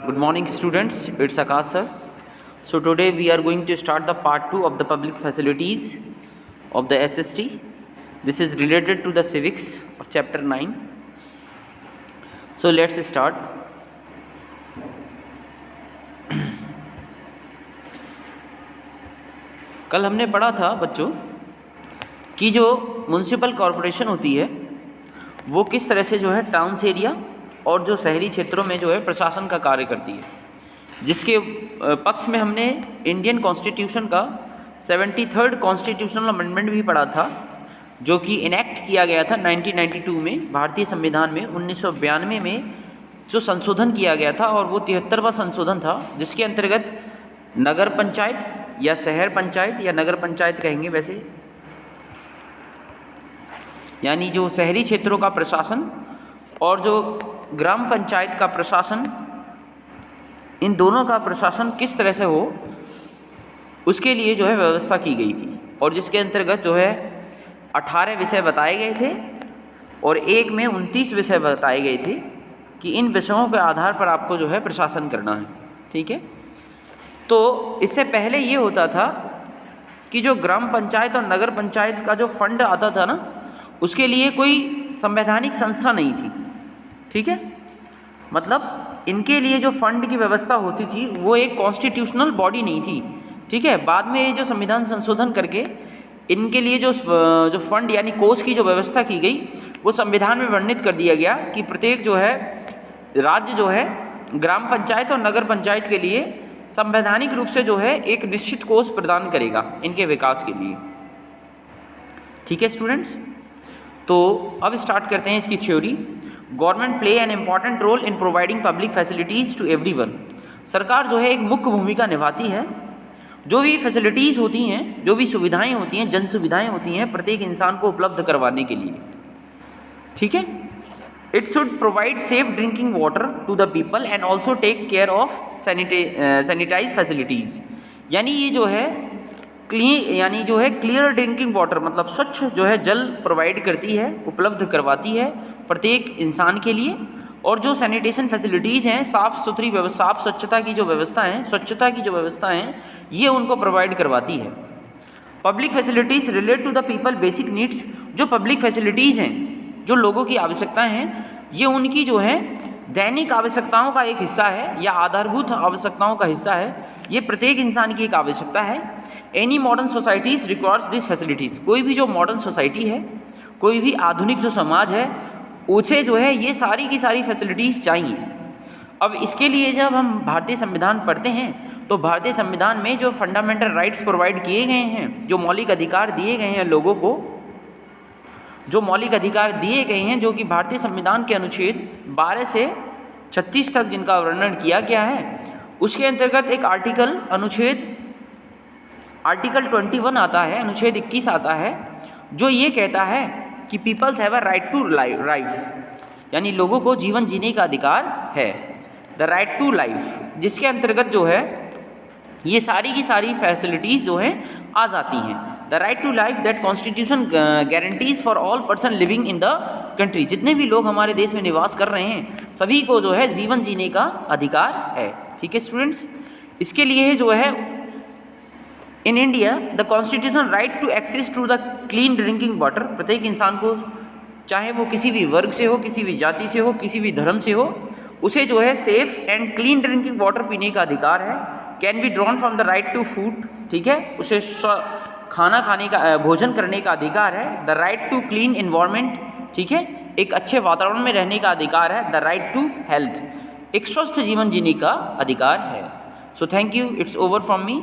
Good morning students, it's Akash sir. So today we are going to start the part 2 of the public facilities of the SST. This is related to the civics of chapter 9. So let's start. कल हमने पढ़ा था बच्चों कि जो municipal corporation होती है वो किस तरह से जो है टाउन्स एरिया और जो शहरी क्षेत्रों में जो है प्रशासन का कार्य करती है, जिसके पक्ष में हमने इंडियन कॉन्स्टिट्यूशन का 73rd कॉन्स्टिट्यूशनल अमेंडमेंट भी पढ़ा था, जो कि इनेक्ट किया गया था 1992 में भारतीय संविधान में। 1992 में जो संशोधन किया गया था और वो 73वां संशोधन था, जिसके अंतर्गत नगर पंचायत या शहर पंचायत या नगर पंचायत कहेंगे वैसे, यानी जो शहरी क्षेत्रों का प्रशासन और जो ग्राम पंचायत का प्रशासन, इन दोनों का प्रशासन किस तरह से हो उसके लिए जो है व्यवस्था की गई थी, और जिसके अंतर्गत जो है 18 विषय बताए गए थे और एक में 29 विषय बताए गए थे कि इन विषयों के आधार पर आपको जो है प्रशासन करना है। ठीक है, तो इससे पहले ये होता था कि जो ग्राम पंचायत और नगर पंचायत का जो फंड आता था ना, उसके लिए कोई संवैधानिक संस्था नहीं थी। ठीक है, मतलब इनके लिए जो फंड की व्यवस्था होती थी वो एक कॉन्स्टिट्यूशनल बॉडी नहीं थी। ठीक है, बाद में ये जो संविधान संशोधन करके इनके लिए जो फंड यानी कोष की जो व्यवस्था की गई वो संविधान में वर्णित कर दिया गया कि प्रत्येक जो है राज्य जो है ग्राम पंचायत और नगर पंचायत के लिए संवैधानिक रूप से जो है एक निश्चित कोष प्रदान करेगा इनके विकास के लिए। ठीक है स्टूडेंट्स, तो अब स्टार्ट करते हैं इसकी theory. Government play an important role in providing public facilities to everyone. सरकार जो है एक मुख्य भूमिका निभाती है, जो भी फैसिलिटीज़ होती हैं, जो भी सुविधाएं होती हैं, जन सुविधाएं होती हैं, प्रत्येक इंसान को उपलब्ध करवाने के लिए। ठीक है, it should provide safe drinking water to the people and also take care of sanitize facilities. यानी ये जो है यानी जो है क्लियर ड्रिंकिंग वाटर मतलब स्वच्छ जो है जल प्रोवाइड करती है, उपलब्ध करवाती है प्रत्येक इंसान के लिए, और जो सैनिटेशन फैसिलिटीज़ हैं, साफ़ स्वच्छता की जो व्यवस्था है ये उनको प्रोवाइड करवाती है। Public facilities relate to the people basic needs. जो पब्लिक फैसिलिटीज़ हैं, जो लोगों की आवश्यकताएं हैं, ये उनकी जो है दैनिक आवश्यकताओं का एक हिस्सा है या आधारभूत आवश्यकताओं का हिस्सा है। ये प्रत्येक इंसान की एक आवश्यकता है। Any modern societies requires this facilities. कोई भी जो मॉडर्न सोसाइटी है, कोई भी आधुनिक जो समाज है, उसे जो है ये सारी की सारी फैसिलिटीज़ चाहिए। अब इसके लिए जब हम भारतीय संविधान पढ़ते हैं तो भारतीय संविधान में जो फंडामेंटल राइट्स प्रोवाइड किए गए हैं, जो मौलिक अधिकार दिए गए हैं लोगों को, जो मौलिक अधिकार दिए गए हैं, जो कि भारतीय संविधान के अनुच्छेद 12 से 36 तक जिनका वर्णन किया गया है, उसके अंतर्गत एक आर्टिकल 21 आता है, अनुच्छेद 21 आता है, जो ये कहता है कि peoples have a right to life, यानी लोगों को जीवन जीने का अधिकार है। द राइट टू लाइफ, जिसके अंतर्गत जो है ये सारी की सारी फैसिलिटीज़ जो हैं आ जाती हैं। The right to life that constitution guarantees for all person living in the country. जितने भी लोग हमारे देश में निवास कर रहे हैं, सभी को जो है जीवन जीने का अधिकार है। ठीक है स्टूडेंट्स, इसके लिए जो है in India the constitution right to access to the clean drinking water. प्रत्येक इंसान को, चाहे वो किसी भी वर्ग से हो, किसी भी जाति से हो, किसी भी धर्म से हो, उसे जो है safe and clean drinking water पीने का अधिकार है। Can be drawn from the right to food. ठीक है, उसे खाना खाने का, भोजन करने का अधिकार है। The right to clean environment. ठीक है, एक अच्छे वातावरण में रहने का अधिकार है। द राइट टू हेल्थ, एक स्वस्थ जीवन जीने का अधिकार है। So thank you, it's over from me.